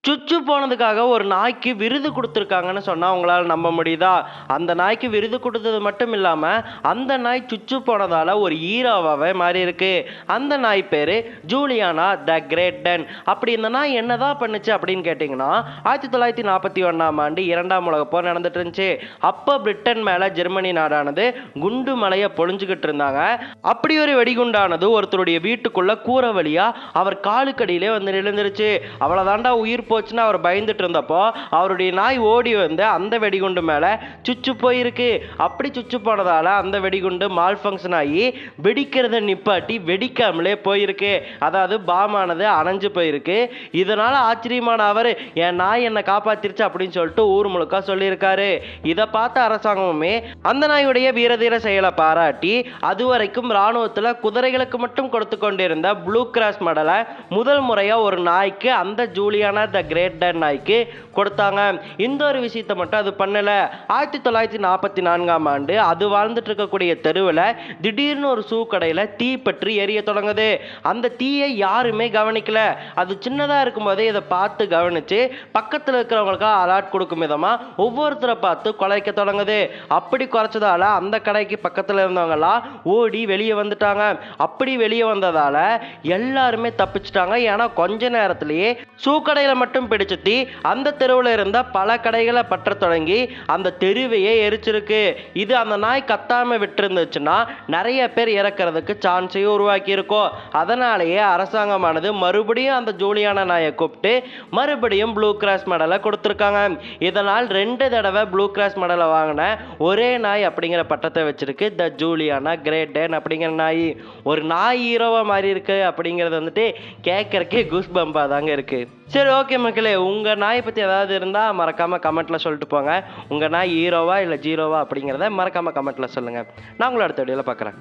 சுச்சு போனதுக்காக ஒரு நாய்க்கு விருது குடுத்துருக்காங்கன்னு சொன்னா உங்களால நம்ப முடியுதா? அந்த நாய்க்கு விருது குடுத்தது மட்டும் இல்லாம, அந்த நாய் சுச்சு போனதால ஒரு ஹீரோவாவே மாறியிருக்கு. அந்த நாய் பேரு ஜூலியானா த கிரேட் டென். அப்படி இந்த நாய் என்னதான் பண்ணுச்சு அப்படின்னு கேட்டீங்கன்னா, 1941ஆம் ஆண்டு 2ஆம் உலகப் போர் நடந்துட்டு இருந்துச்சு. அப்ப பிரிட்டன் மேல ஜெர்மனி நாடானது குண்டு மழைய பொழிஞ்சுகிட்டு இருந்தாங்க. அப்படி ஒரு வெடிகுண்டானது ஒருத்தருடைய வீட்டுக்குள்ள கூரை வழியா அவர் காலுக்கடியிலே வந்து விழுந்துருச்சு. அவ்வளவுதான்டா உயிர் போச்சுன்னு அவர் பயந்துட்டு இருந்தப்போ அவருடைய நாய் ஓடி வந்து அந்த வெடிகுண்டு மேல சுச்சு போயிருக்கு. அப்படி சுச்சு போனதால அந்த வெடிகுண்டு மால் ஃபங்க்ஷன் ஆகி வெடிக்கிறத நிப்பாட்டி வெடிக்காமலே போயிருக்கு. அதாவது பாமானது அணைஞ்சு போயிருக்கு. இதனால ஆச்சரியமான அவர் என் நாய் என்னை காப்பாத்திருச்சு அப்படின்னு சொல்லிட்டு ஊர் முழுக்க சொல்லியிருக்காரு. இதை பார்த்த அரசாங்கமுமே அந்த நாயுடைய வீரதீர செயலை பாராட்டி அதுவரைக்கும் ராணுவத்தில் குதிரைகளுக்கு மட்டும் கொடுத்து கொண்டிருந்த ப்ளூ கிராஸ் மெடலை முதல் முறையா ஒரு நாய்க்கு அந்த ஜூலியானா த கிரேட் டென் நாய்க்கு கொடுத்தாங்க. இந்த ஒரு விஷயத்தை மட்டும் அது பண்ணல. 1944ஆம் ஆண்டு அது வாழ்ந்துட்டு இருக்கக்கூடிய தெருவில் திடீர்னு ஒரு ஷூ கடையில் தீ பற்றி எரிய தொடங்குது. அந்த தீயை யாருமே கவனிக்கல. அது சின்னதா இருக்கும்போதே இதை பார்த்து கவனிச்சு பக்கத்தில் இருக்கிறவங்களுக்கு அலர்ட் கொடுக்கும் விதமா ஒவ்வொருத்தரை பார்த்து குலைக்க தொடங்குது. அப்படி குறைச்சதால அந்த கடைக்கு பக்கத்தில் இருந்தவங்க எல்லாம் ஓடி வெளியே வந்துட்டாங்க. அப்படி வெளியே வந்ததால எல்லாருமே தப்பிச்சிட்டாங்க. ஏன்னா கொஞ்ச நேரத்திலேயே ஷூ கடையில மட்டும் பிடிச்ச தீ அந்த தெருவில் இருந்த பல கடைகளை பற்ற தொடங்கி அந்த தெருவையே எரிச்சிருக்கு. இது அந்த நாய் கத்தாம விட்டு இருந்துச்சுன்னா நிறைய பேர் இறக்கிறதுக்கு சான்ஸையும் உருவாக்கி இருக்கும். அதனாலேயே அரசாங்கமானது மறுபடியும் அந்த ஜூலியானா நாயை கூப்பிட்டு மறுபடியும் ப்ளூ கிராஸ் மெடலை கொடுத்துருக்காங்க. இதனால் 2 தடவை ப்ளூ கிராஸ் மெடலை வாங்கின ஒரே நாய் அப்படிங்கிற பட்டத்தை வச்சிருக்கு த ஜூலியானா கிரேட் டென் அப்படிங்கிற நாய். ஒரு நாய் ஹீரோவா மாறி இருக்கு அப்படிங்கிறது வந்துட்டு கேட்கறக்கே குஸ் பம்பா தாங்க இருக்கு. சரி, ஓகே மக்களே, உங்க நாயை பத்தி ஏதாவது இருந்தா மறக்காம கமெண்ட்ல சொல்லிட்டு போங்க. உங்க நாய் ஹீரோவா இல்ல ஜீரோவா அப்படிங்கிறத மறக்காம கமெண்ட்ல சொல்லுங்க. நான் உங்களை அடுத்த வீடியோல பார்க்குறேன்.